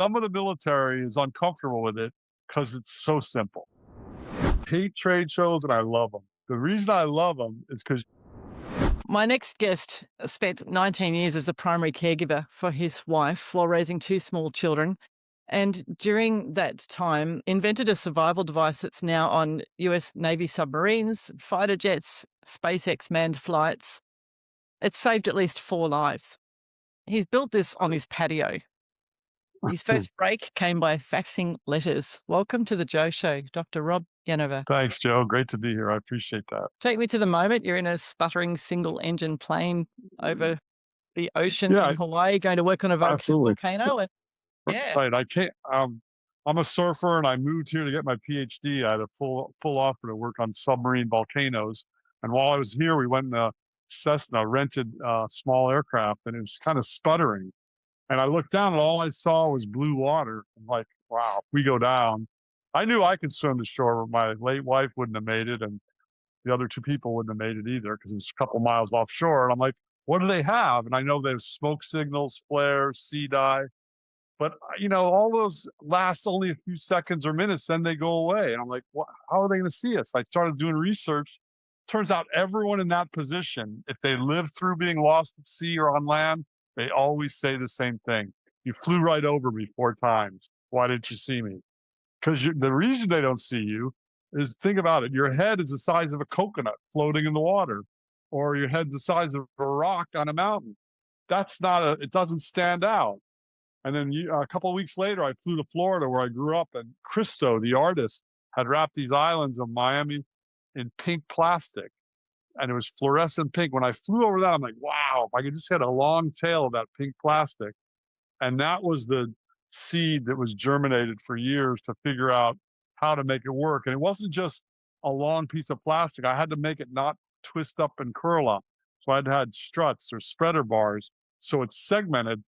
Some of the military is uncomfortable with it because it's so simple. I hate trade shows and I love them. The reason I love them is because My next guest spent 19 years as a primary caregiver for his wife while raising two small children. And during that time, invented a survival device that's now on US Navy submarines, fighter jets, SpaceX manned flights. It's saved at least 4 lives. He's built this on his patio. His first break came by faxing letters. Welcome to the Joe Show, Dr. Rob Yonover. thanks, Joe. Great to be here. I appreciate that. Take me to the moment. You're in a sputtering single-engine plane over the ocean Yeah, in Hawaii, going to work on a absolutely. volcano. And yeah, Right. I can't. I'm a surfer, and I moved here to get my PhD. I had a full offer to work on submarine volcanoes. And while I was here, we went in a Cessna, rented a small aircraft, and it was kind of sputtering. And I looked down, and all I saw was blue water. I'm like, wow, if we go down. I knew I could swim to shore, but my late wife wouldn't have made it, and the other two people wouldn't have made it either because it was a couple miles offshore. And I'm like, what do they have? And I know there's smoke signals, flares, sea dye. But all those last only a few seconds or minutes, then they go away. And I'm like, how are they going to see us? I started doing research. Turns out everyone in that position, if they lived through being lost at sea or on land, they always say the same thing. You flew right over me 4 times. Why didn't you see me? Because the reason they don't see you is, think about it. Your head is the size of a coconut floating in the water, or your head's the size of a rock on a mountain. It doesn't stand out. And then a couple of weeks later, I flew to Florida where I grew up, and Christo, the artist, had wrapped these islands of Miami in pink plastic, and it was fluorescent pink. When I flew over that, I'm like, wow, if I could just get a long tail of that pink plastic. And that was the seed that was germinated for years to figure out how to make it work. And it wasn't just a long piece of plastic. I had to make it not twist up and curl up. So I'd had struts or spreader bars. So it's segmented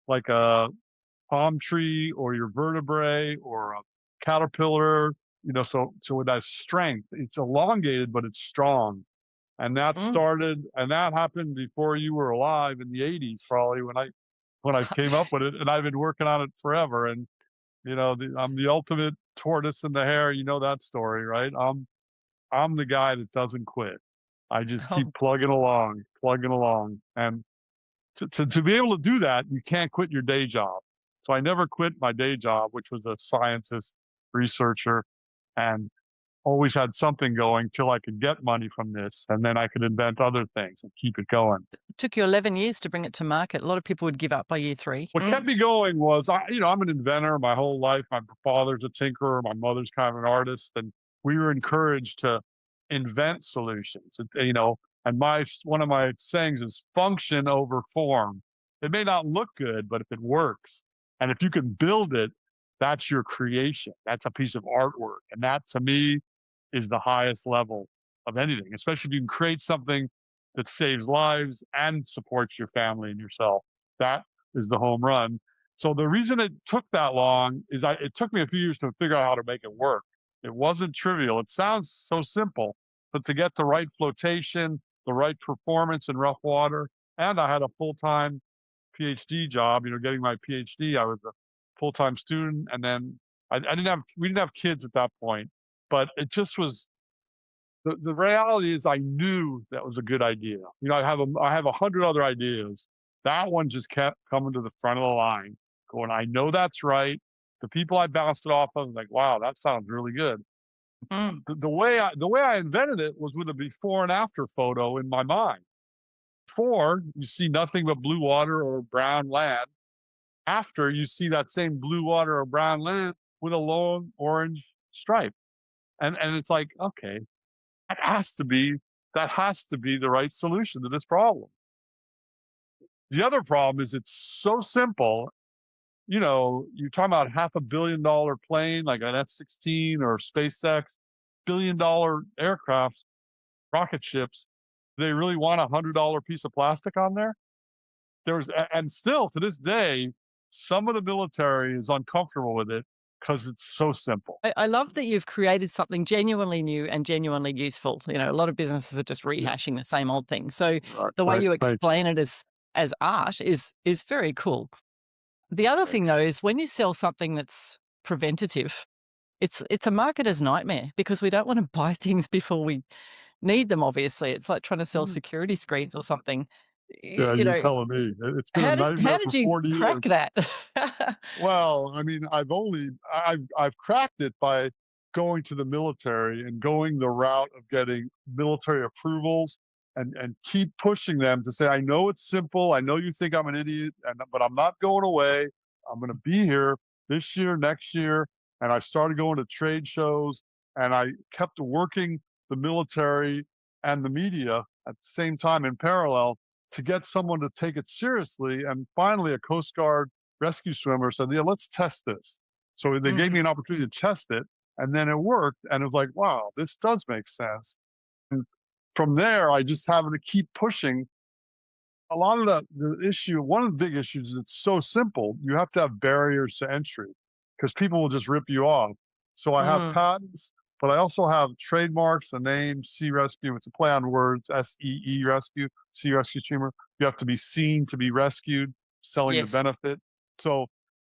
like a palm tree or your vertebrae or a caterpillar, so it has strength. It's elongated, but it's strong. And mm. and that happened before you were alive in the 80s, probably when I came up with it, and I've been working on it forever. And I'm the ultimate tortoise in the hare. You know that story, right? I'm the guy that doesn't quit. I just keep Oh, plugging along. And to be able to do that, you can't quit your day job. So I never quit my day job, which was a scientist, researcher, and always had something going till I could get money from this. And then I could invent other things and keep it going. it took you 11 years to bring it to market. A lot of people would give up by year 3. What kept me going was, I'm an inventor my whole life. My father's a tinkerer. My mother's kind of an artist. And we were encouraged to invent solutions, and one of my sayings is function over form. It may not look good, but if it works, and if you can build it, that's your creation. That's a piece of artwork. And that, to me, is the highest level of anything, especially if you can create something that saves lives and supports your family and yourself. That is the home run. So the reason it took that long is it took me a few years to figure out how to make it work. It wasn't trivial. It sounds so simple, but to get the right flotation, the right performance in rough water, and I had a full-time PhD job. Getting my PhD, I was a full-time student, and then we didn't have kids at that point, but it just was. The reality is, I knew that was a good idea. I have 100 other ideas. That one just kept coming to the front of the line, going, I know that's right. The people I bounced it off of, like, wow, that sounds really good. Mm. The way I invented it was with a before and after photo in my mind. Before, you see nothing but blue water or brown land. After, you see that same blue water or brown land with a long orange stripe. And it's like, okay, that has to be the right solution to this problem. The other problem is it's so simple. You're talking about $500 million plane like an F-16 or SpaceX, billion-dollar aircrafts, rocket ships. Do they really want $100 piece of plastic on there? And still to this day, some of the military is uncomfortable with it because it's so simple. I love that you've created something genuinely new and genuinely useful. A lot of businesses are just Yeah. rehashing the same old thing. So Right, the way right, you right. explain it as art is very cool. The other thing though Thanks. is when you sell something that's preventative, it's a marketer's nightmare because we don't want to buy things before we need them, obviously. It's like trying to sell Mm. security screens or something. Yeah, You you're know, telling me. It's been a how nightmare did for you 40 crack years. that? Well, I mean, I've cracked it by going to the military and going the route of getting military approvals and keep pushing them to say, I know it's simple. I know you think I'm an idiot, but I'm not going away. I'm going to be here this year, next year. And I started going to trade shows and I kept working the military and the media at the same time in parallel to get someone to take it seriously. And finally, a Coast Guard rescue swimmer said, yeah, let's test this. So they gave Mm, me an opportunity to test it, and then it worked. And it was like, wow, this does make sense. And from there, I just happened to keep pushing. A lot of the issue, one of the big issues is it's so simple. You have to have barriers to entry because people will just rip you off. So I have mm, patents, but I also have trademarks, a name, Sea Rescue. It's a play on words, SEE Rescue, Sea Rescue Streamer. You have to be seen to be rescued, selling the yes. benefit. So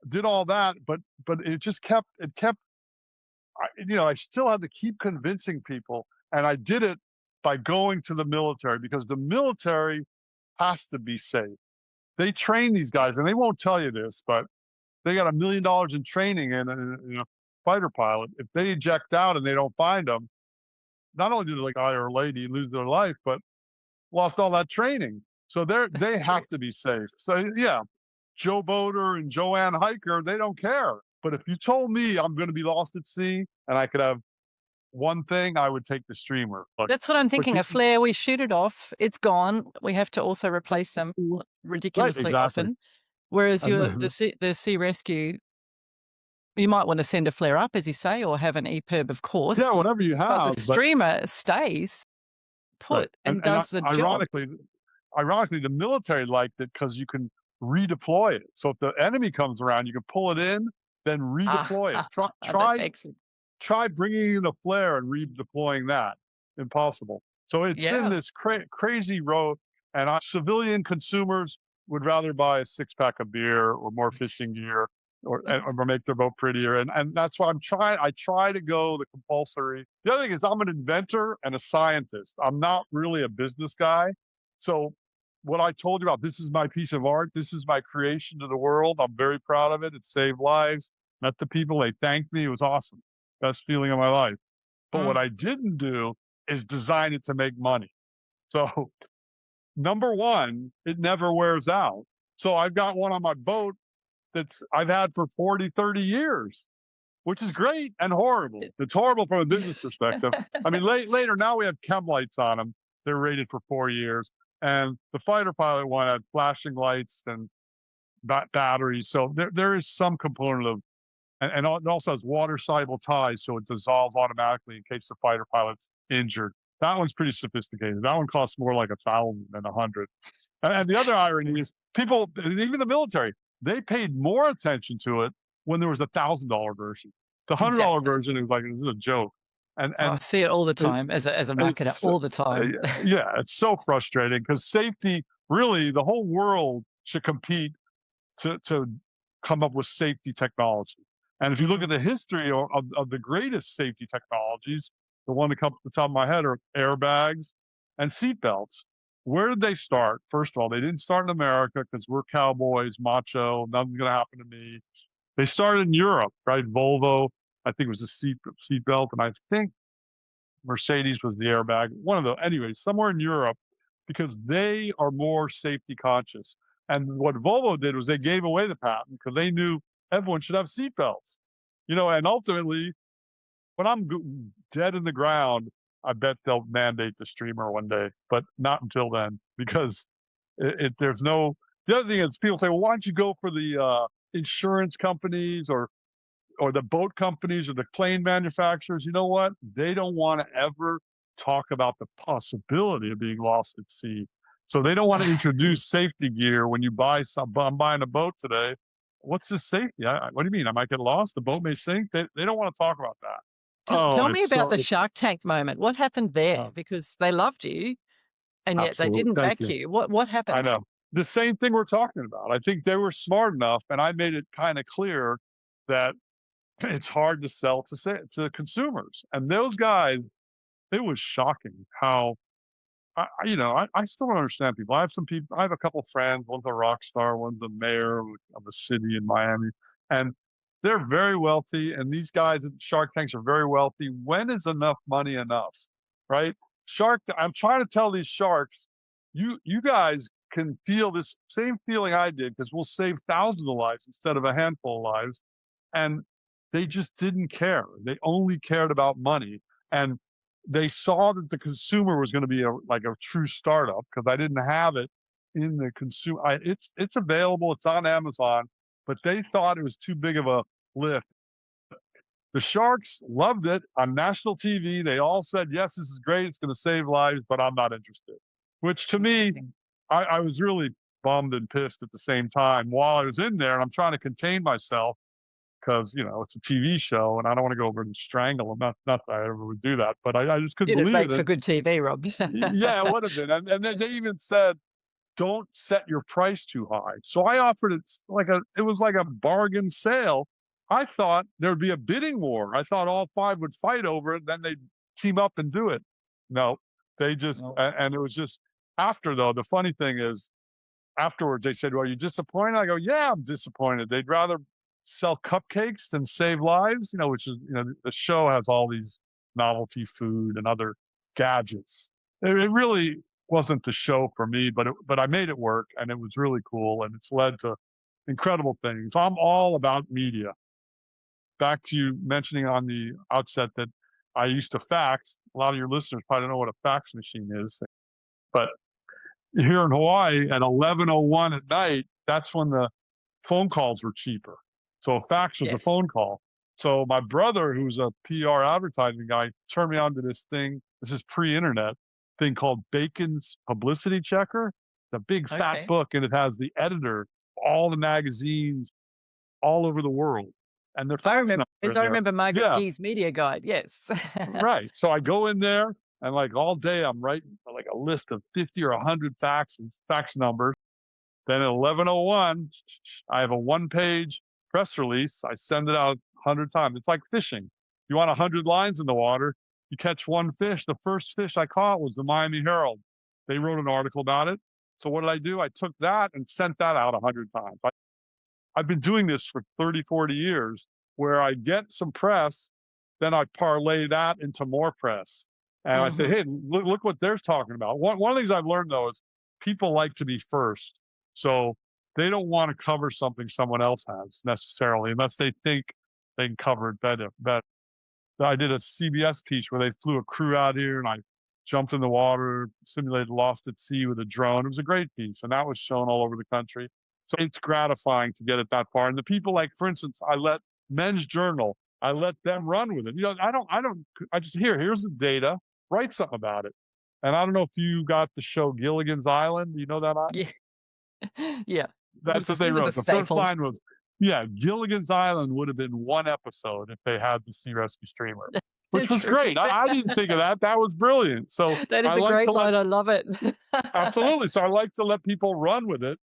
did all that, but it just kept. I still had to keep convincing people, and I did it by going to the military because the military has to be safe. They train these guys, and they won't tell you this, but they got $1 million in training in a fighter pilot. If they eject out and they don't find them, not only do the guy or lady lose their life, but lost all that training. So they True. have to be safe. So yeah, Joe Boater and Joanne Hiker, they don't care. But if you told me I'm going to be lost at sea and I could have one thing, I would take the streamer. Look, That's what I'm but thinking. A flare, we shoot it off, it's gone. We have to also replace them right, ridiculously exactly. often. Whereas And the sea rescue, you might want to send a flare up, as you say, or have an EPIRB, of course. yeah, whatever you But the have, but streamer stays right. put And and does the job. ironically, the military liked it because you can redeploy it. So if the enemy comes around, you can pull it in, then redeploy it. That's excellent. Try bringing in a flare and redeploying that. Impossible. So it's been Yeah. this crazy road, and civilian consumers would rather buy a six-pack of beer or more fishing gear or make their boat prettier. And that's why I try to go the compulsory. The other thing is I'm an inventor and a scientist. I'm not really a business guy. So what I told you about, this is my piece of art. This is my creation to the world. I'm very proud of it. It saved lives. Met the people. They thanked me. It was awesome. Best feeling of my life. But what Mm. I didn't do is design it to make money. So number one, it never wears out. So I've got one on my boat that's I've had for 40, 30 years, which is great and horrible. It's horrible from a business perspective. I mean, later now we have chem lights on them. They're rated for 4 years. And the fighter pilot one had flashing lights and batteries. So there is some component of, and it also has water soluble ties, so it dissolves automatically in case the fighter pilot's injured. That one's pretty sophisticated. That one costs more like 1,000 than 100. And the other irony is people, even the military, they paid more attention to it when there was $1,000 version. The $100 Exactly. version is like, this is a joke. And Oh, I and see it all the it, time as a marketer, it's all the time. yeah, it's so frustrating because safety, really, the whole world should compete to come up with safety technology. And if you look Mm, at the history of the greatest safety technologies, the one that comes to the top of my head are airbags and seatbelts. Where did they start? First of all, they didn't start in America because we're cowboys, macho, nothing's going to happen to me. They started in Europe, right? Volvo, I think, was the seatbelt, and I think Mercedes was the airbag. One of the, anyways, somewhere in Europe, because they are more safety conscious. And what Volvo did was they gave away the patent because they knew everyone should have seatbelts. And ultimately, when I'm dead in the ground, I bet they'll mandate the streamer one day, but not until then because there's no. The other thing is people say, well, why don't you go for the insurance companies or the boat companies or the plane manufacturers? You know what? They don't want to ever talk about the possibility of being lost at sea. So they don't want to introduce safety gear when you buy some. I'm buying a boat today. What's the safety? What do you mean? I might get lost. The boat may sink. They don't want to talk about that. Oh, Tell me it's about so the it's Shark Tank moment. What happened there? uh, Because they loved you and yet they absolute. didn't Thank back you. you. What I happened? know. the same thing we're talking about. I think they were smart enough, and I made it kind of clear that it's hard to sell to consumers. And those guys, it was shocking how I still don't understand people. I have some people. I have a couple friends. One's a rock star. One's a mayor of a city in Miami, and they're very wealthy. And these guys at Shark Tanks are very wealthy. When is enough money enough, right? I'm trying to tell these sharks, you guys can feel this same feeling I did because we'll save thousands of lives instead of a handful of lives. And they just didn't care. They only cared about money. And they saw that the consumer was going to be like a true startup because I didn't have it in the consumer. It's available. It's on Amazon, but they thought it was too big of a lift. The Sharks loved it on national TV. They all said, yes, this is great. It's going to save lives, but I'm not interested. Which to me, I was really bummed and pissed at the same time while I was in there, and I'm trying to contain myself because it's a TV show and I don't want to go over and strangle them. Not that I ever would do that, but I just couldn't It'd believe make for it. good TV, Rob. Yeah, it would have been. And then they even said, don't set your price too high. So I offered it was like a bargain sale. I thought there'd be a bidding war. I thought all five would fight over it, then they'd team up and do it. No, they just No. and it was just after though. The funny thing is afterwards they said, well, you disappointed? I go, yeah, I'm disappointed. They'd rather sell cupcakes than save lives, which is, the show has all these novelty food and other gadgets. It really wasn't the show for me, but I made it work and it was really cool and it's led to incredible things. I'm all about media. Back to you mentioning on the outset that I used to fax. A lot of your listeners probably don't know what a fax machine is, but here in Hawaii at 11:01 at night, that's when the phone calls were cheaper. So a fax was a Yes. phone call. So my brother, who's a PR advertising guy, turned me on to this thing. This is pre-internet thing called Bacon's Publicity Checker. It's a big fat Okay. book, and it has the editor, all the magazines all over the world, and their I fax remember, number as in I there. remember Margaret Yeah, Gee's media guide. Yes. right. So I go in there, and like all day, I'm writing like a list of 50 or 100 fax numbers. Then at 11:01, I have a one-page press release. I send it out 100 times. It's like fishing. You want 100 lines in the water, you catch one fish. The first fish I caught was the Miami Herald. They wrote an article about it. So what did I do? I took that and sent that out 100 times. I've been doing this for 30, 40 years where I get some press, then I parlay that into more press. And I say, Hmm. hey, look what they're talking about. One of the things I've learned, though, is people like to be first. So they don't want to cover something someone else has necessarily, unless they think they can cover it better. I did a CBS piece where they flew a crew out here and I jumped in the water, simulated lost at sea with a drone. It was a great piece, and that was shown all over the country. So it's gratifying to get it that far. And the people, like, for instance, I let Men's Journal, I let them run with it. I just here's the data, write something about it. And I don't know if you got the show Gilligan's Island. You know that? Yeah. Yeah. That's what they It was a wrote. The first staple. line was, yeah, Gilligan's Island would have been one episode if they had the Sea Rescue Streamer, which was True. great. I didn't think of that. That was brilliant. So That I is a like to great let, line. I love it. absolutely. So I like to let people run with it.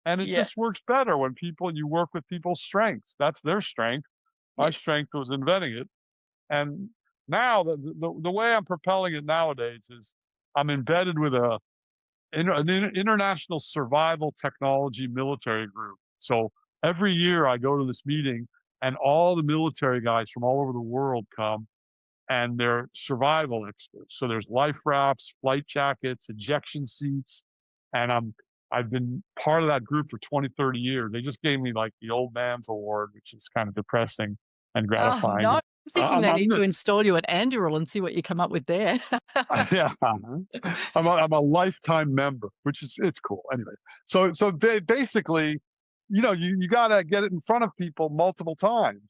And it Yeah. just works better when you work with people's strengths. That's their strength. My Yes. strength was inventing it. And now the way I'm propelling it nowadays is I'm embedded with an international survival technology military group. So every year I go to this meeting and all the military guys from all over the world come and they're survival experts. So there's life rafts, flight jackets, ejection seats. And I've been part of that group for 20, 30 years. They just gave me like the old man's award, which is kind of depressing and Oh, no. gratifying. I'm thinking they I'm need to the, install you at Anduril and see what you come up with there. yeah, I'm a lifetime member, which is it's cool. Anyway, basically, you got to get it in front of people multiple times,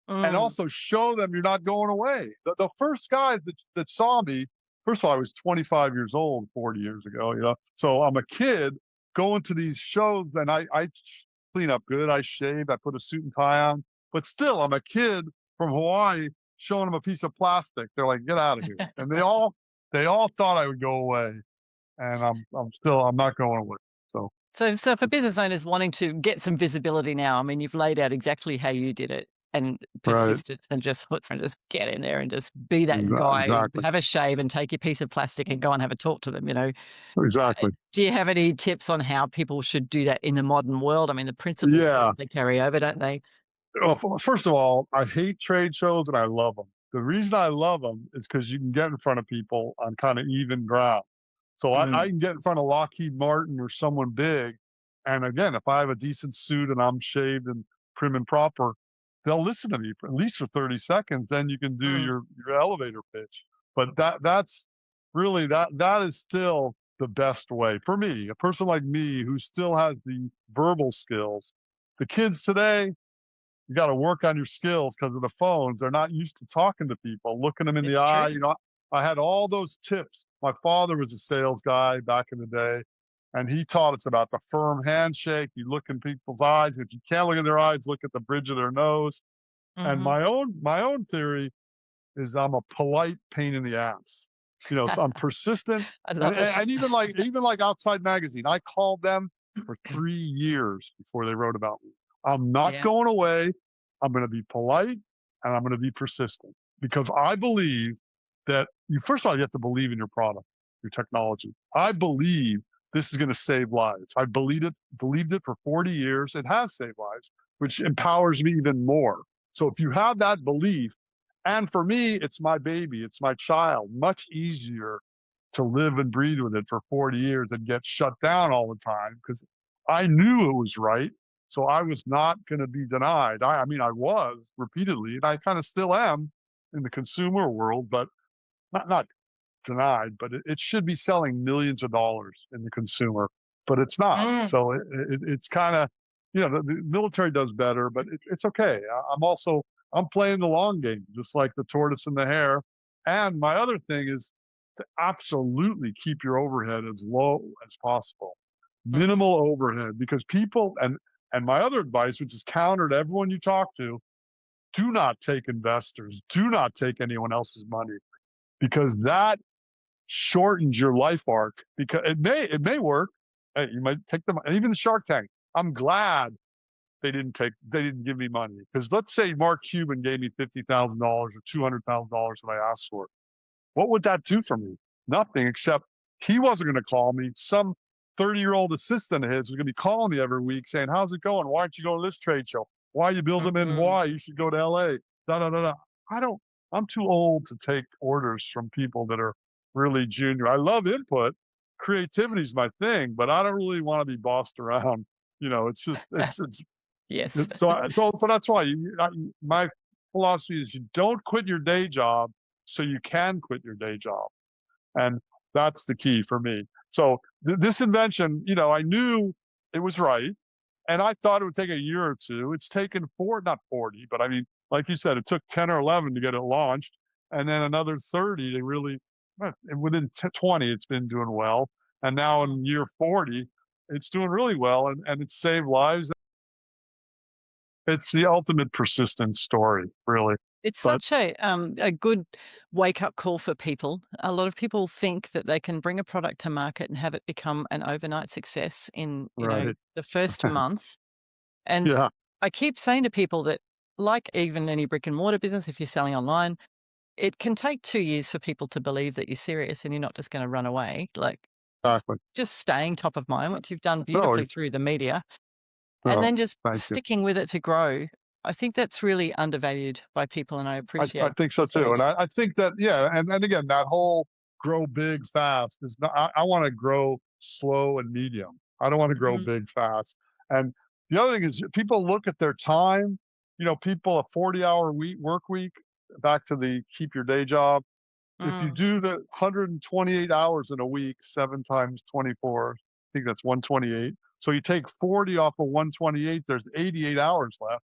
and Mm. also show them you're not going away. The first guys that saw me, first of all, I was 25 years old 40 years ago, so I'm a kid going to these shows, and I clean up good, I shave, I put a suit and tie on, but still, I'm a kid from Hawaii showing them a piece of plastic. They're like, "Get out of here!" And they all thought I would go away, and I'm not going away. So So for business owners wanting to get some visibility now, I mean, you've laid out exactly how you did it and Right. persistence and just get in there and just be that guy, Exactly. have a shave and take your piece of plastic and go and have a talk to them, you know? Exactly. Do you have any tips on how people should do that in the modern world? I mean, the principles Yeah. certainly carry over, don't they? Well, first of all, I hate trade shows and I love them. The reason I love them is because you can get in front of people on kind of even ground. So I Mm, can get in front of Lockheed Martin or someone big. And again, if I have a decent suit and I'm shaved and prim and proper, they'll listen to me for at least for 30 seconds. Then you can do mm, your elevator pitch. But that's really that is still the best way for me, a person like me who still has the verbal skills. The kids today, you got to work on your skills because of the phones. They're not used to talking to people, looking them in the it's eye. true. I had all those tips. My father was a sales guy back in the day, and he taught us about the firm handshake. You look in people's eyes. If you can't look in their eyes, look at the bridge of their nose. And Mhm. my own theory is I'm a polite pain in the ass. So I'm persistent, I and, love and, it. and even like Outside Magazine, I called them for 3 years before they wrote about me. I'm not Yeah. going away. I'm going to be polite and I'm going to be persistent because I believe that you first of all you have to believe in your product, your technology. I believe this is going to save lives. I believed it for 40 years. It has saved lives, which empowers me even more. So if you have that belief, and for me, it's my baby, it's my child. Much easier to live and breathe with it for 40 years and get shut down all the time because I knew it was right. So I was not going to be denied. I mean, I was repeatedly, and I kind of still am in the consumer world, but not denied. But it should be selling millions of dollars in the consumer, but it's not. Mm, So it's kind of, the military does better, but it's okay. I'm playing the long game, just like the tortoise and the hare. And my other thing is to absolutely keep your overhead as low as possible, mhm. minimal overhead, because people and my other advice, which is counter to everyone you talk to, do not take investors, do not take anyone else's money, because that shortens your life arc. Because it may work. Hey, you might take them, and even the Shark Tank. I'm glad they didn't give me money, because let's say Mark Cuban gave me $50,000 or $200,000 that I asked for. What would that do for me? Nothing, except he wasn't going to call me. Some 30-year-old assistant of his was going to be calling me every week saying, "How's it going? Why aren't you going to this trade show? Why are you building in Mhm. Hawaii? You should go to LA." Da da da da. I don't. I'm too old to take orders from people that are really junior. I love input. Creativity is my thing, but I don't really want to be bossed around. It's just Yes. so that's why my philosophy is you don't quit your day job so you can quit your day job, and that's the key for me. So this invention, I knew it was right, and I thought it would take a year or two. It's taken not 40, but I mean, like you said, it took 10 or 11 to get it launched, and then another 30 to really. Within 20, it's been doing well, and now Mm. in year 40, it's doing really well, and it's saved lives. It's the ultimate persistence story, really. It's But such a good wake-up call for people. A lot of people think that they can bring a product to market and have it become an overnight success in, right. the first month. And Yeah, I keep saying to people that, like even any brick and mortar business, if you're selling online, it can take 2 years for people to believe that you're serious and you're not just gonna run away. Like, just exactly. just staying top of mind, which you've done No, beautifully through the media, and no, then just thank you. sticking with it to grow. I think that's really undervalued by people, and I I appreciate think so you too. doing And it. I think that, yeah, and again, that whole grow big fast is not, I want to grow slow and medium. I don't want to grow Mhm, big fast. And the other thing is people look at their time, people a 40-hour work week, back to the keep your day job. If you mm. do the 128 hours in a week, 7 times 24, I think that's 128. So you take 40 off of 128, there's 88 hours left.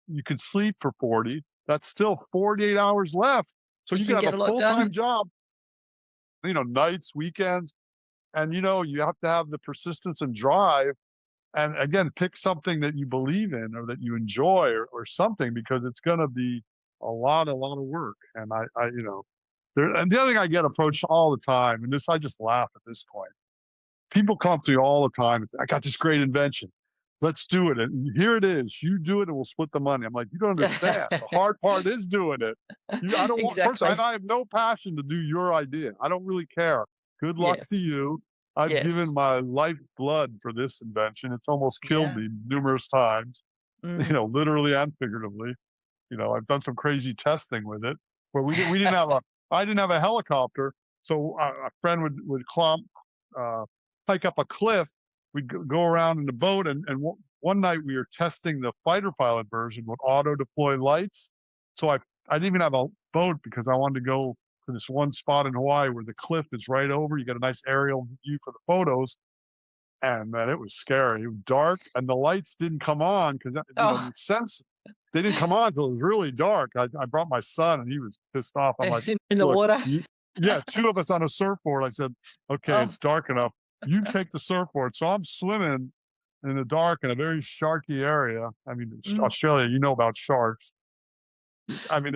You could sleep for 40. That's still 48 hours left. So You you could can have get a a lot full-time done. job, nights, weekends, and you have to have the persistence and drive. And again, pick something that you believe in or that you enjoy, or something, because it's going to be a lot of work. And and the other thing I get approached all the time, and this, I just laugh at this point. people come to you all the time and say, I got this great invention. Let's do it. And here it is. You do it and we'll split the money. I'm like, you don't understand. The hard part is doing it. I don't want, first, and Exactly. I have no passion to do your idea. I don't really care. Good luck to Yes. you. I've Yes. given my life blood for this invention. It's almost killed Yeah. me numerous times, Mm. literally and figuratively. I've done some crazy testing with it where we didn't have a I didn't have a helicopter, so a friend would uh, hike up a cliff. We'd go around in the boat, and one night we were testing the fighter pilot version with auto deploy lights. So I didn't even have a boat because I wanted to go to this one spot in Hawaii where the cliff is right over. You get a nice aerial view for the photos, and man, it was scary. It was dark, and the lights didn't come on because Oh, the sense they didn't come on until it was really dark. I brought my son, and he was pissed off. I'm like, in the "Look, water. yeah, two of us on a surfboard." I said, "Okay, Oh. it's dark enough. You take the surfboard." So I'm swimming in the dark in a very sharky area. I mean, it's Mm. Australia, you know about sharks. I mean,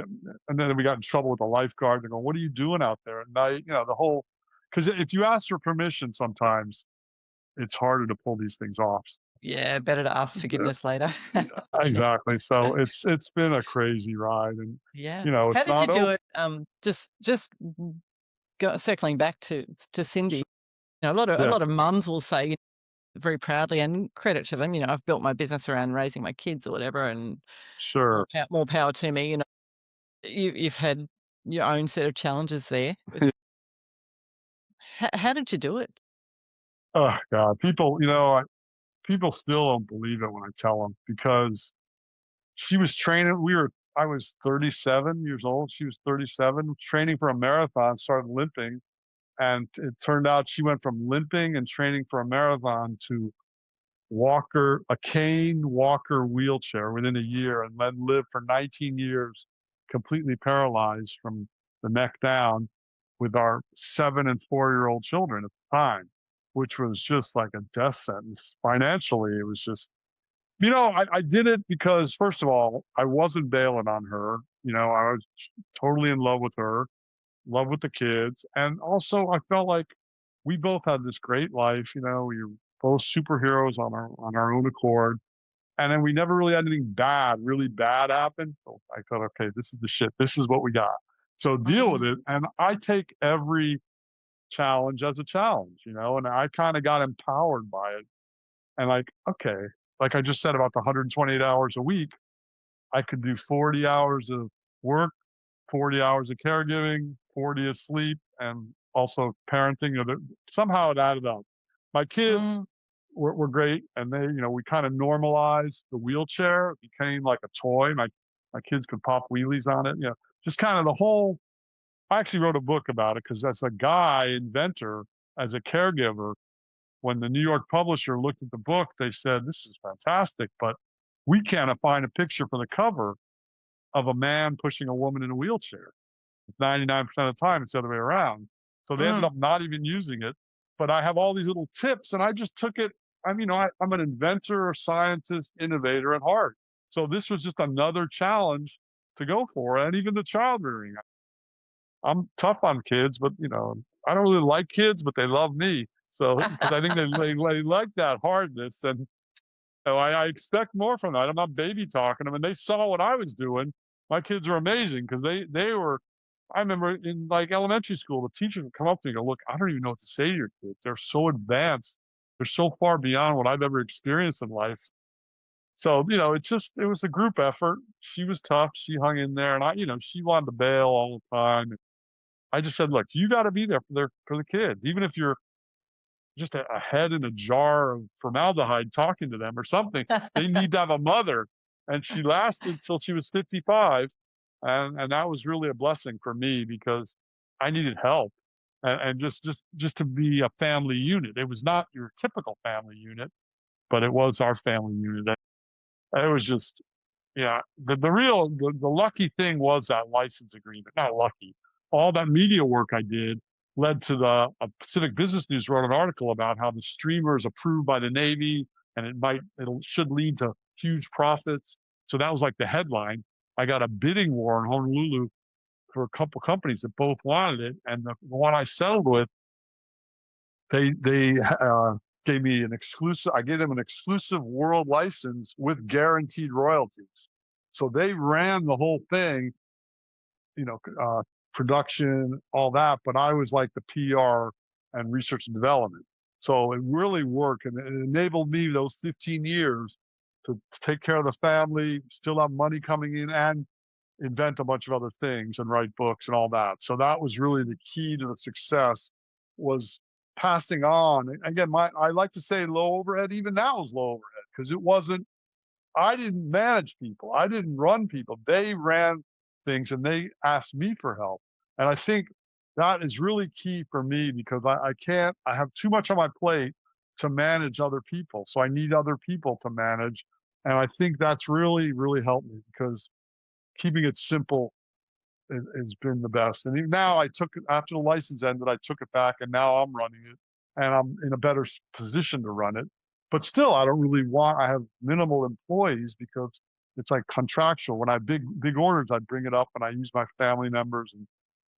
and then we got in trouble with the lifeguard. They go, "What are you doing out there at night?" The whole because if you ask for permission, sometimes it's harder to pull these things off. Yeah, better to ask Yeah, forgiveness later. exactly. So it's been a crazy ride, and Yeah. How it's did you not do over. it? Just circling back to Cindy, a Yeah, lot of mums will say very proudly, and credit to them, I've built my business around raising my kids or whatever, and sure. more power to me. You've had your own set of challenges there. How did you do it? Oh God, people still don't believe it when I tell them because she was training. I was 37 years old. She was 37, training for a marathon. Started limping, and it turned out she went from limping and training for a marathon to a cane walker wheelchair within a year, and then lived for 19 years completely paralyzed from the neck down with our 7 and 4-year-old children at the time, which was just like a death sentence. Financially, it was just, I did it because, first of all, I wasn't bailing on her. I was totally in love with her, love with the kids. And also, I felt like we both had this great life. We were both superheroes on our own accord. And then we never really had anything really bad happen. So I thought, okay, this is the shit. This is what we got. So deal with Mm, it. And I take every challenge as a challenge, and I kind of got empowered by it. And like, okay, like I just said about the 128 hours a week, I could do 40 hours of work, 40 hours of caregiving, 40 of sleep, and also parenting. Somehow it added up. My kids mm, were great, and we kind of normalized the wheelchair. It became like a toy. My kids could pop wheelies on it. Just kind of the whole. I actually wrote a book about it because as a guy inventor, as a caregiver, when the New York publisher looked at the book, they said, "This is fantastic, but we can't find a picture for the cover of a man pushing a woman in a wheelchair." 99% of the time, it's the other way around. So they ended mm. up not even using it. But I have all these little tips, and I just took it. I'm an inventor, scientist, innovator at heart. So this was just another challenge to go for. And even the child rearing. I'm tough on kids, but I don't really like kids, but they love me. So because I think they like that hardness, and I expect more from that. I'm not baby talking them, and they saw what I was doing. My kids are amazing because they were. I remember in like elementary school, the teacher would come up to me and go, "Look, I don't even know what to say to your kids. They're so advanced. They're so far beyond what I've ever experienced in life." So, it was a group effort. She was tough. She hung in there, and she wanted to bail all the time. I just said, "Look, you got to be there for the kid, even if you're just a head in a jar of formaldehyde talking to them or something. They need to have a mother." And she lasted till she was 55. And that was really a blessing for me because I needed help and just to be a family unit. It was not your typical family unit, but it was our family unit. And it was just, yeah, the lucky thing was that license agreement. Not lucky. All that media work I did led to Pacific Business News wrote an article about how the streamer is approved by the Navy and it should lead to huge profits. So that was like the headline. I got a bidding war in Honolulu for a couple companies that both wanted it, and the one I settled with They gave me an exclusive. I gave them an exclusive world license with guaranteed royalties. So they ran the whole thing, you know, production, all that. But I was like the PR and research and development. So it really worked, and it enabled me those 15 years to take care of the family, still have money coming in, and invent a bunch of other things and write books and all that. So that was really the key to the success, was passing on. Again, I like to say low overhead. Even now is low overhead because it wasn't. I didn't manage people. I didn't run people. They ran things and they asked me for help. And I think that is really key for me because I can't. I have too much on my plate to manage other people. So I need other people to manage. And I think that's really, really helped me because keeping it simple has been the best. And even now, I took it after the license ended. I took it back, and now I'm running it, and I'm in a better position to run it. But still, I don't really want. I have minimal employees because it's like contractual. When I big orders, I bring it up, and I use my family members and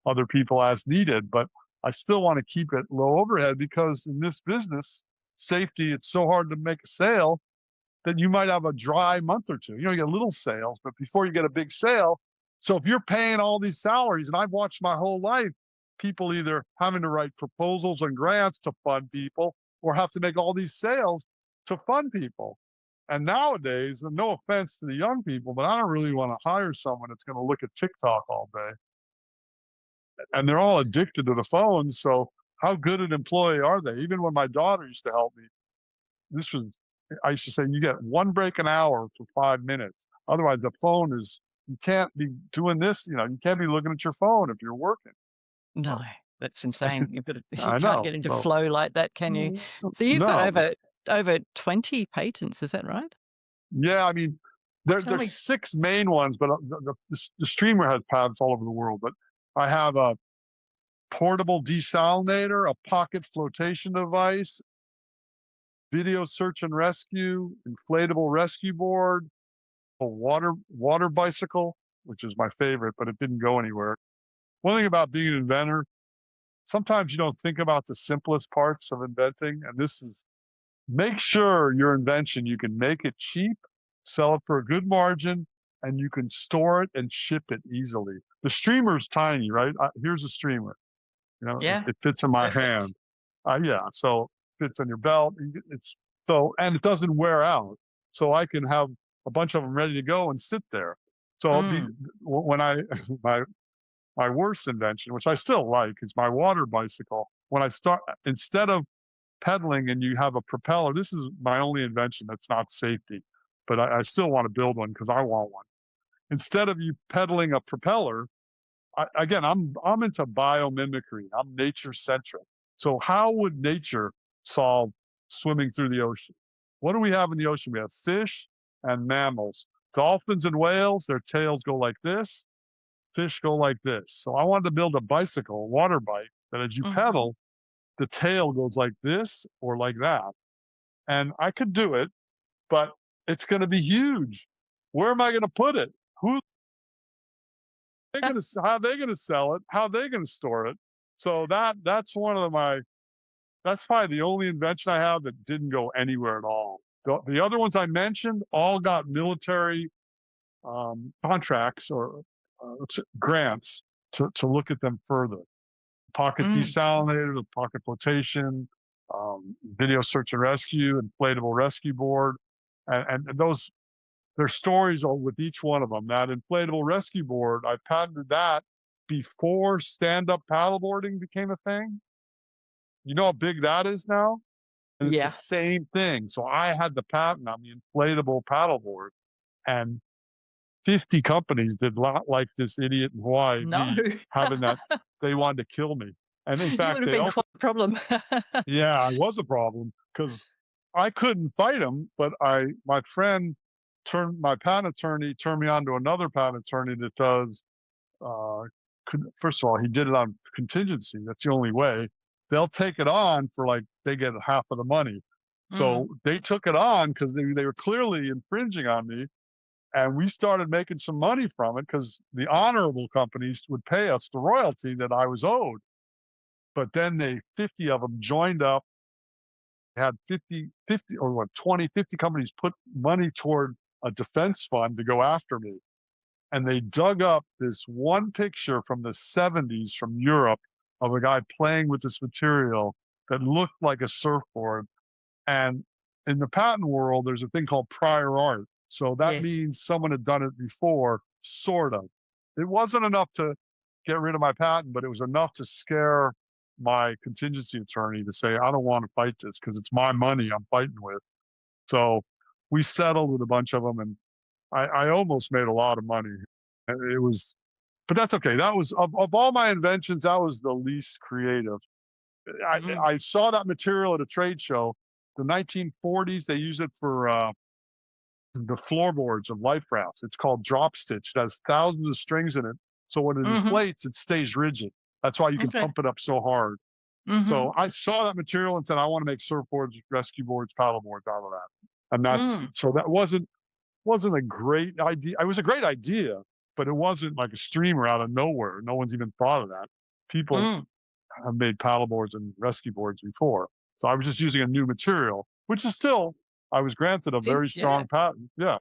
other people as needed. But I still want to keep it low overhead because in this business, safety, it's so hard to make a sale that you might have a dry month or two. You know, you get little sales, but before you get a big sale, so if you're paying all these salaries, and I've watched my whole life, people either having to write proposals and grants to fund people or have to make all these sales to fund people. And nowadays, and no offense to the young people, but I don't really want to hire someone that's going to look at TikTok all day. And they're all addicted to the phone. So how good an employee are they? Even when my daughter used to help me, this was, I used to say, you get one break an hour for 5 minutes. Otherwise, the phone is, you can't be doing this. You know, you can't be looking at your phone if you're working. No, So that's insane. You I can't know. get into So flow like that, can you? So you've got no, over 20 patents, is that right? yeah, I mean, Tell there's me. six main ones, but the streamer has patents all over the world. But I have a portable desalinator, a pocket flotation device, video search and rescue, inflatable rescue board, a water bicycle, which is my favorite, but it didn't go anywhere. One thing about being an inventor, sometimes you don't think about the simplest parts of inventing, and this is, make sure your invention, you can make it cheap, sell it for a good margin, and you can store it and ship it easily. The streamer's tiny, right? Here's a streamer. You know, Yeah, it fits in my perfect. hand. Yeah, so fits on your belt. It's so, and it doesn't wear out. So I can have a bunch of them ready to go and sit there. So Mm. when I my my worst invention, which I still like, is my water bicycle. When I start, instead of pedaling and you have a propeller, this is my only invention that's not safety, but I still want to build one because I want one. Instead of you pedaling a propeller, again, I'm into biomimicry. I'm nature centric. So how would nature solve swimming through the ocean? What do we have in the ocean? We have fish and mammals. Dolphins and whales, their tails go like this. Fish go like this. So I wanted to build a bicycle, a water bike, that as you Mhm. pedal, the tail goes like this or like that. And I could do it, but it's going to be huge. Where am I going to put it? Who they going to, how are they going to sell it? How are they going to store it? So that's one of that's probably the only invention I have that didn't go anywhere at all. The other ones I mentioned all got military contracts or grants to look at them further. Pocket Mm. desalinator, the pocket flotation, video search and rescue, inflatable rescue board, and those, there's stories with each one of them. That inflatable rescue board, I patented that before stand-up paddleboarding became a thing. You know how big that is now? And it's the Yeah. same thing. So I had the patent on the inflatable paddleboard, and 50 companies did not like this idiot in Hawaii, No. me, having that. They wanted to kill me. And in You fact, would have they been also, quite a problem. yeah, I was a problem because I couldn't fight them, but my friend my patent attorney turned me on to another patent attorney that does, uh, first of all, he did it on contingency. That's the only way. They'll take it on for, like, they get half of the money. Mm. So they took it on because they were clearly infringing on me. And we started making some money from it because the honorable companies would pay us the royalty that I was owed. but then 50 of them joined up, had 50 or what, 20, 50 companies put money toward a defense fund to go after me. And they dug up this one picture from the 70s from Europe of a guy playing with this material that looked like a surfboard. And in the patent world, there's a thing called prior art. So that Yes. means someone had done it before, sort of. It wasn't enough to get rid of my patent, but it was enough to scare my contingency attorney to say, I don't want to fight this because it's my money I'm fighting with. So we settled with a bunch of them, and I almost made a lot of money. And it was, but that's okay. That was of all my inventions, that was the least creative. Mm. I saw that material at a trade show. The 1940s, they use it for the floorboards of life rafts. It's called drop stitch. It has thousands of strings in it. So when it Mhm. inflates, it stays rigid. That's why you can Okay. pump it up so hard. Mhm. So I saw that material and said, I want to make surfboards, rescue boards, paddle boards out of that. And that's Mm. so that wasn't a great idea. It was a great idea, but it wasn't like a streamer out of nowhere. No one's even thought of that. People Mm. have made paddle boards and rescue boards before. So I was just using a new material, which is still, I was granted a very Yeah. strong patent. Yeah.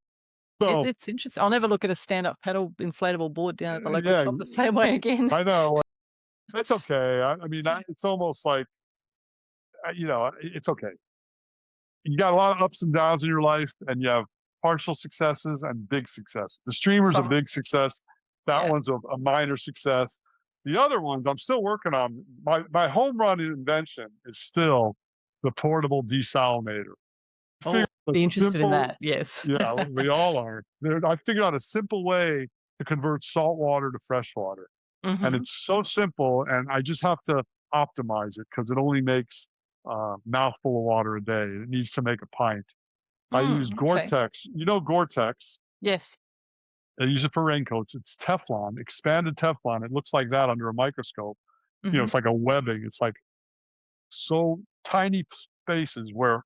It So, it's interesting. I'll never look at a stand-up paddle inflatable board down at the local yeah, shop the same way again. I know. It's okay. I mean, it's almost like, it's okay. You got a lot of ups and downs in your life, and you have partial successes and big success. The streamer's a Some big success. That Yeah. one's a minor success. The other ones I'm still working on. My home run invention is still the portable desalinator. Oh, Figure out a be interested in simple, that. Yes. yeah, we all are. I figured out a simple way to convert salt water to fresh water. And Mhm. it's so simple, and I just have to optimize it because it only makes a mouthful of water a day. It needs to make a pint. I use Okay. Gore-Tex. You know Gore-Tex. Yes. I use it for raincoats. It's Teflon, expanded Teflon. It looks like that under a microscope. Mhm. It's like a webbing. It's like so tiny spaces where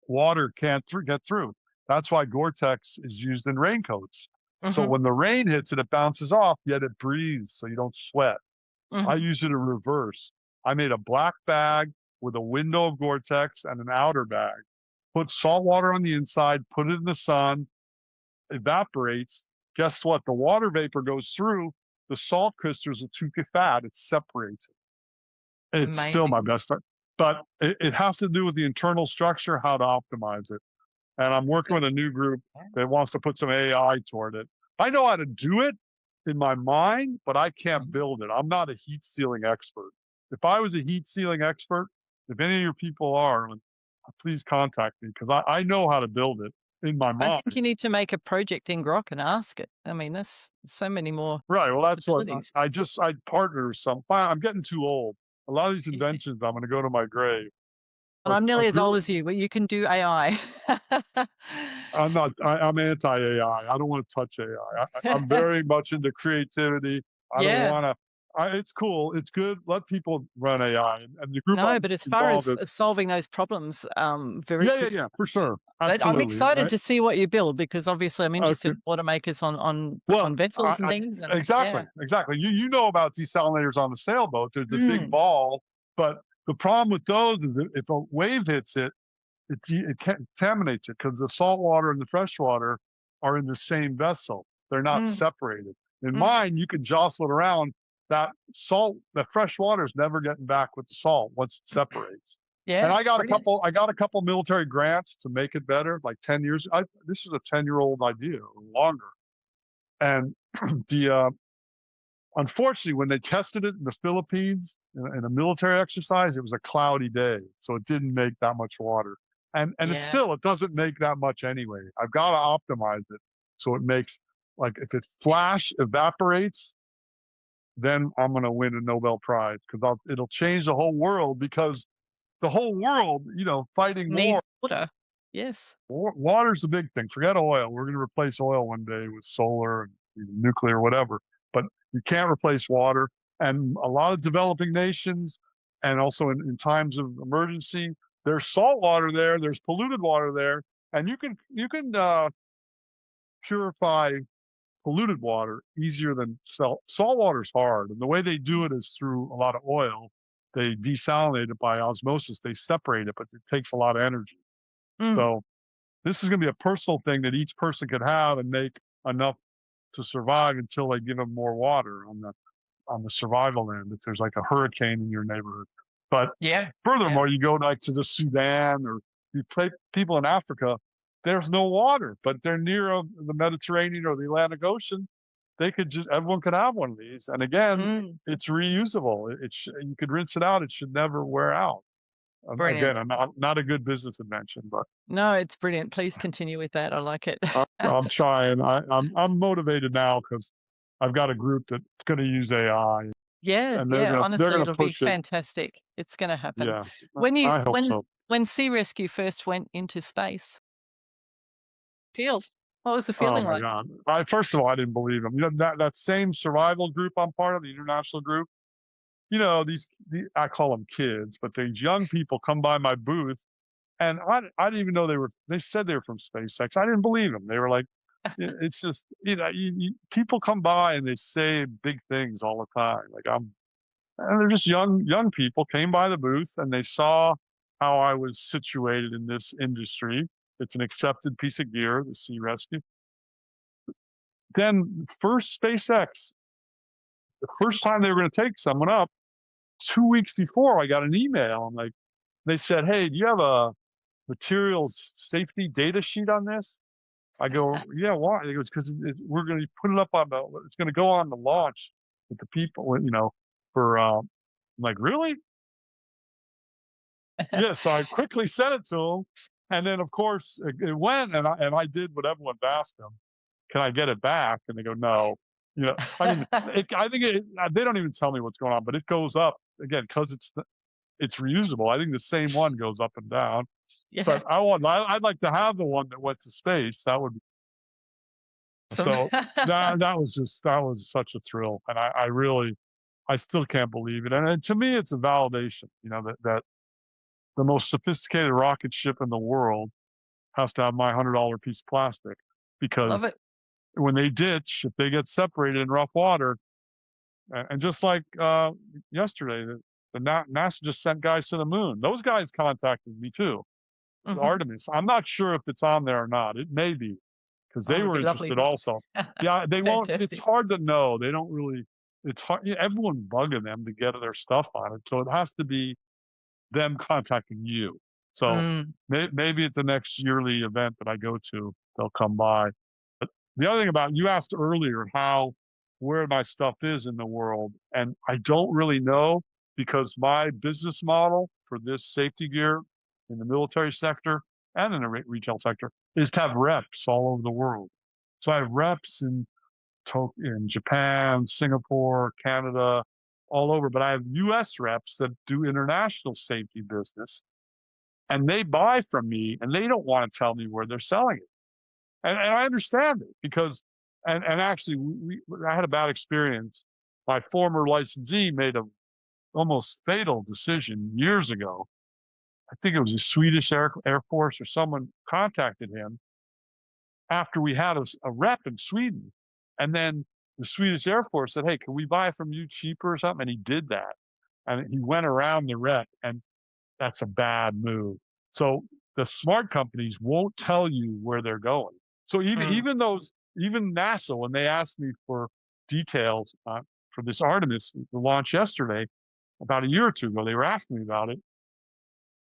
water can't get through. That's why Gore-Tex is used in raincoats. So Mhm. when the rain hits it, it bounces off, yet it breathes so you don't sweat. I Mhm. use it in reverse. I made a black bag with a window of Gore-Tex and an outer bag. Put salt water on the inside, put it in the sun, evaporates. Guess what? The water vapor goes through. The salt crystals are too fat. It separates it. It's still Amazing. my best, but it has to do with the internal structure, how to optimize it. And I'm working with a new group that wants to put some AI toward it. I know how to do it in my mind, but I can't Mhm. build it. I'm not a heat sealing expert. If I was a heat sealing expert, if any of your people are, please contact me because I know how to build it in my I mind. think you need to make a project in Grok and ask it. I mean, there's so many more Right. Well, that's what possibilities. I partner with some. Fine, I'm getting too old. A lot of these Yeah. inventions, I'm going to go to my grave. And But I'm nearly as old as you, but you can do AI. I'm not. I'm anti AI. I don't want to touch AI. I'm very much into creativity. I don't Yeah. want to. It's cool. It's good. Let people run AI. And the group No, I'm but as far involved as in. solving those problems, very Yeah, yeah, quickly. yeah, for sure. But I'm Absolutely. excited to see what you build because obviously I'm Okay. interested in automakers Well, on vessels and things and exactly, yeah. exactly. You know about desalinators on the sailboat. There's the big Mm. ball, but the problem with those is that if a wave hits it, it contaminates it because the salt water and the fresh water are in the same vessel. They're not Mm. separated. In Mm. mine, you can jostle it around. That fresh water is never getting back with the salt once it separates. And Yeah, brilliant. I got a couple military grants to make it better, like 10 years. This is a 10-year-old idea or longer. And the unfortunately, when they tested it in the Philippines in a military exercise, it was a cloudy day, so it didn't make that much water. And Yeah. it doesn't make that much anyway. I've got to optimize it so it makes like if it flash evaporates, then I'm going to win a Nobel Prize because it'll change the whole world because the whole world, fighting Need war. water. Yes. Water's the big thing. Forget oil. We're going to replace oil one day with solar and nuclear, whatever. But you can't replace water. And a lot of developing nations, and also in times of emergency, there's salt water there. There's polluted water there, and you can purify polluted water easier than salt. Salt water's hard, and the way they do it is through a lot of oil. they desalinate it by osmosis. They separate it, but it takes a lot of energy. Mm. So this is going to be a personal thing that each person could have and make enough to survive until they give them more water on the survival end if there's like a hurricane in your neighborhood. But Yeah. Yeah. furthermore, you go like to the Sudan or you play people in Africa, there's no water, but they're near the Mediterranean or the Atlantic Ocean. They could just everyone could have one of these, and again, Mm. it's reusable. You could rinse it out; it should never wear out. Brilliant. Again, not a good business invention, but No, it's brilliant. Please continue with that. I like it. I'm trying. I'm motivated now because I've got a group that's going to use AI, Yeah, and yeah, they're honestly, gonna it'll be push it. fantastic. It's gonna happen. Yeah, When you I hope so. when Sea Rescue first went into space, feel what was the Oh feeling my like? God! First of all, I didn't believe him. You know that same survival group I'm part of, the international group. You know I call them kids, but these young people come by my booth, and I didn't even know they were. They said they were from SpaceX. I didn't believe them. They were like, it's just people come by and they say big things all the time. And they're just young people came by the booth and they saw how I was situated in this industry. It's an accepted piece of gear, the sea rescue. Then first SpaceX, the first time they were going to take someone up, 2 weeks before, I got an email. I'm like, they said, "Hey, do you have a materials safety data sheet on this?" I go, "Yeah, why?" He goes, "Because we're going to put it up on it's going to go on the launch with the people, for." I'm like, "Really?" Yeah, so I quickly sent it to them, and then of course it went, and I did what everyone's asked them. Can I get it back? And they go, no. I mean, I think they don't even tell me what's going on, but it goes up again because it's reusable. I think the same one goes up and down. Yeah, But I'd like to have the one that went to space. That would be awesome. so. That was such a thrill, and I really I still can't believe it. And to me, it's a validation. That the most sophisticated rocket ship in the world has to have my $100 piece of plastic Love because it. when they ditch, if they get separated in rough water, and just like yesterday, NASA just sent guys to the moon. Those guys contacted me too. Mhm. Artemis. I'm not sure if it's on there or not. It may be because Oh, they it'd were be lovely. interested also. Yeah, they won't. It's Fantastic. hard to know. They don't really. It's hard. Everyone bugging them to get their stuff on it, so it has to be them contacting you. So Mm, maybe at the next yearly event that I go to, they'll come by. But the other thing about you asked earlier where my stuff is in the world, and I don't really know because my business model for this safety gear in the military sector and in the retail sector is to have reps all over the world. So I have reps in Japan, Singapore, Canada, all over. But I have U.S. reps that do international safety business, and they buy from me, and they don't want to tell me where they're selling it. And I understand it because, and actually, I had a bad experience. My former licensee made a almost fatal decision years ago. I think it was the Swedish Air Force or someone contacted him after we had a rep in Sweden. And then the Swedish Air Force said, "Hey, can we buy from you cheaper or something?" And he did that. And he went around the rep, and that's a bad move. So the smart companies won't tell you where they're going. So mm. even NASA, when they asked me for details for this Artemis, the launch yesterday, about a year or two ago, they were asking me about it.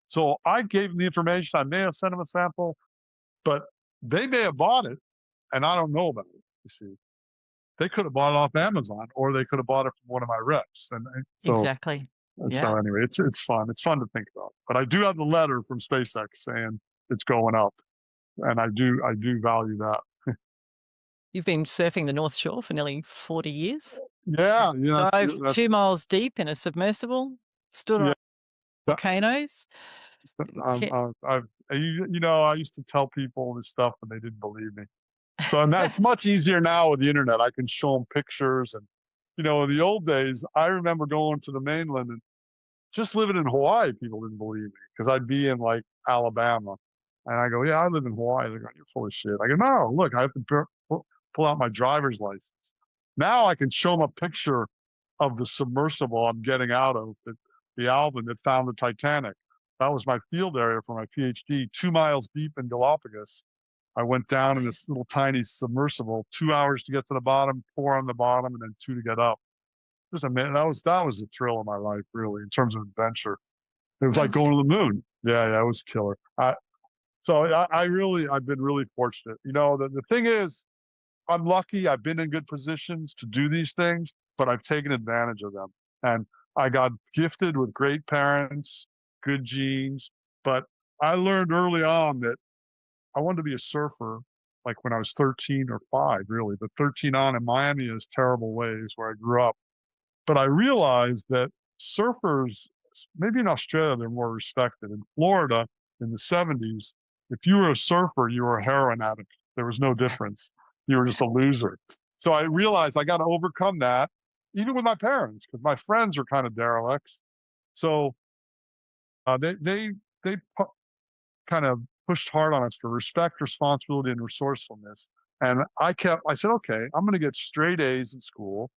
So I gave them the information. I may have sent them a sample, but they may have bought it, and I don't know about it. You see, they could have bought it off Amazon, or they could have bought it from one of my reps. And so Exactly. so Yeah. anyway, it's fun. It's fun to think about. But I do have the letter from SpaceX saying it's going up, and I do value that. You've been surfing the North Shore for nearly 40 years. Yeah, yeah, Dive that's 2 miles deep in a submersible, stood yeah. on That, volcanoes. I'm, Ke I used to tell people this stuff and they didn't believe me. So and that's much easier now with the internet. I can show them pictures, and in the old days, I remember going to the mainland and just living in Hawaii, people didn't believe me because I'd be in like Alabama, and I go, "Yeah, I live in Hawaii." They go, "You're full of shit." I go, "No, look, I have to pull out my driver's license." Now I can show them a picture of the submersible I'm getting out of that the Alvin that found the Titanic. That was my field area for my PhD, 2 miles deep in Galapagos. I went down in this little tiny submersible, 2 hours to get to the bottom, four on the bottom, and then two to get up. Just a minute. That was the thrill of my life, really, in terms of adventure. It was like going to the moon. Yeah, yeah, it was killer. I've been really fortunate. The thing is, I'm lucky. I've been in good positions to do these things, but I've taken advantage of them. And I got gifted with great parents, good genes. But I learned early on that I wanted to be a surfer, like when I was 13 or 5, really. But 13 on in Miami is terrible waves where I grew up. But I realized that surfers, maybe in Australia, they're more respected. In Florida, in the 70s, if you were a surfer, you were a heroin addict. There was no difference. You were just a loser. So I realized I got to overcome that, even with my parents, because my friends were kind of derelicts. So they kind of pushed hard on us for respect, responsibility, and resourcefulness. And I said, okay, I'm going to get straight A's in school.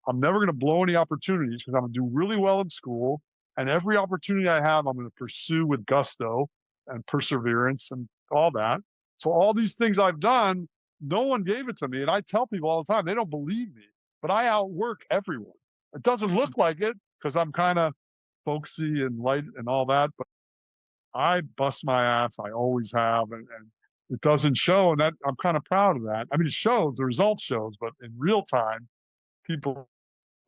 I'm never going to blow any opportunities because I'm going to do really well in school. And every opportunity I have, I'm going to pursue with gusto and perseverance and all that. So all these things I've done, no one gave it to me. And I tell people all the time, they don't believe me, but I outwork everyone. It doesn't look like it because I'm kind of folksy and light and all that, but I bust my ass. I always have, and it doesn't show. And that I'm kind of proud of that. I mean, it shows, the result shows, but in real time, people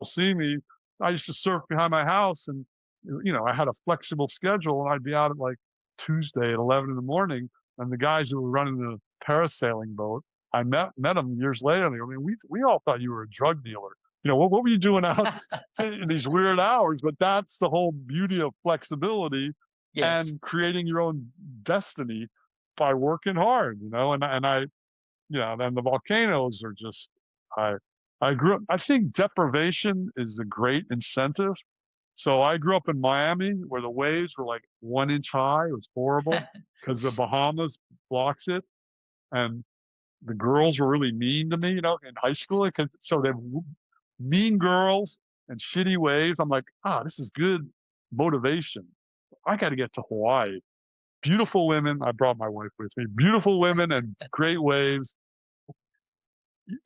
see me. I used to surf behind my house, and I had a flexible schedule, and I'd be out at like Tuesday at 11 in the morning. And the guys who were running the parasailing boat, I met them years later. And they go, I mean, we all thought you were a drug dealer. What were you doing out in these weird hours? But that's the whole beauty of flexibility Yes. and creating your own destiny by working hard. Then the volcanoes are just, I, I grew up, I think deprivation is a great incentive. So I grew up in Miami where the waves were like 1 inch high. It was horrible because the Bahamas blocks it. And the girls were really mean to me, in high school. So they mean girls and shitty waves. I'm like, this is good motivation. I got to get to Hawaii. Beautiful women. I brought my wife with me. Beautiful women and great waves.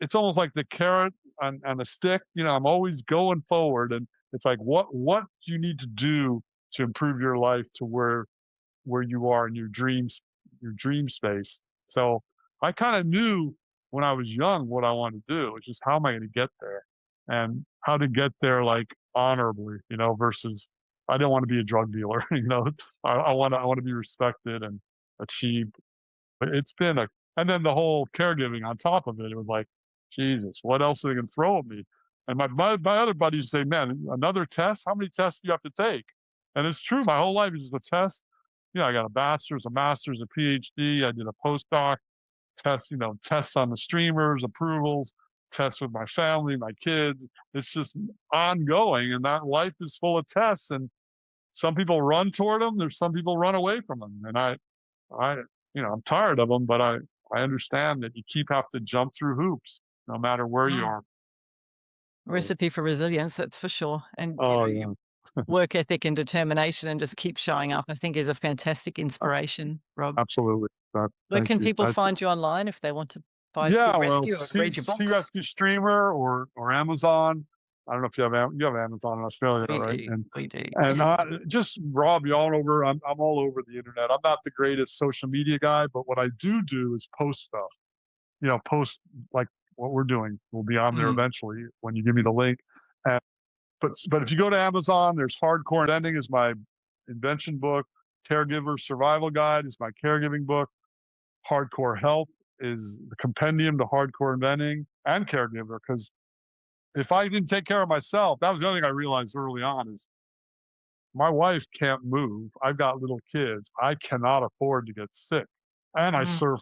It's almost like the carrot and the stick. I'm always going forward, and it's like, what do you need to do to improve your life to where you are in your dream space. So I kind of knew when I was young what I wanted to do. It's just how am I going to get there, and how to get there like honorably, versus I don't want to be a drug dealer. I want to be respected and achieve. But it's been and then the whole caregiving on top of it. It was like, Jesus, what else are they going to throw at me? And my other buddies say, man, another test? How many tests do you have to take? And it's true. My whole life is just a test. I got a bachelor's, a master's, a PhD. I did a postdoc test, tests on the streamers, approvals, tests with my family, my kids. It's just ongoing. And that life is full of tests. And some people run toward them. There's some people run away from them. And I, I'm tired of them, but I understand that you have to jump through hoops no matter where you are. Recipe for resilience, that's for sure. And Oh, yeah. work ethic and determination and just keep showing up, I think, is a fantastic inspiration, Rob. Absolutely. Where Thank can you. people find you online if they want to buy Sea Yeah, well, Rescue or read your Sea books? Rescue Streamer or Amazon. I don't know if you have Amazon in Australia, We right? do. We do. And just Rob Yonover. I'm all over the internet. I'm not the greatest social media guy, but what I do is post stuff. Post like what we're doing. We'll be on there eventually when you give me the link. And, but if you go to Amazon, there's Hardcore Inventing is my invention book. Caregiver Survival Guide is my caregiving book. Hardcore Health is the compendium to hardcore inventing and caregiver. Because if I didn't take care of myself, that was the other thing I realized early on is my wife can't move. I've got little kids. I cannot afford to get sick. And I surf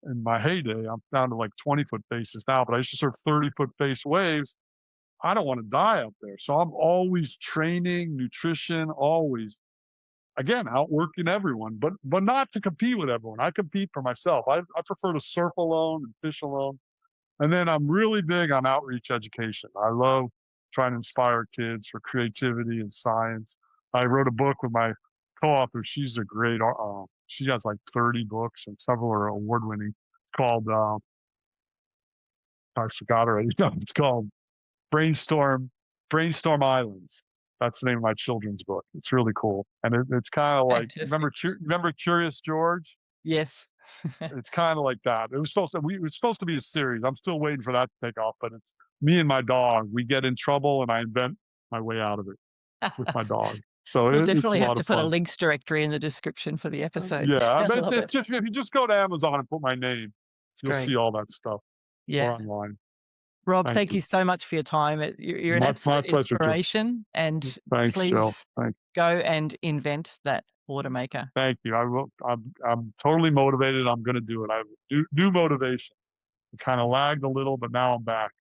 in my heyday. I'm down to like 20-foot faces now, but I used to surf 30-foot face waves. I don't want to die up there. So I'm always training, nutrition, always again, outworking everyone, but not to compete with everyone. I compete for myself. I prefer to surf alone and fish alone. And then I'm really big on outreach education. I love trying to inspire kids for creativity and science. I wrote a book with my co-author. She's a great. She has like 30 books, and several are award-winning. It's called. I forgot already. No, it's called Brainstorm. Brainstorm Islands. That's the name of my children's book. It's really cool, and it's kind of like Fantastic. remember Curious George. Yes. It's kind of like that. It was supposed to be a series. I'm still waiting for that to take off, but it's me and my dog. We get in trouble, and I invent my way out of it with my dog. So We'll it's a definitely have lot to of put a fun. links directory in the description for the episode. Yeah, I but love it's it. just if you just go to Amazon and put my name, It's you'll great. see all that stuff or Yeah. online. Rob, Thank thank you. you so much for your time. You're an My absolute pleasure, Joe. inspiration, and Thanks, Joe. please Thank go and invent that water maker. thank you. I will. I'm totally motivated. I'm going to do it. I have new motivation. I kind of lagged a little, but now I'm back.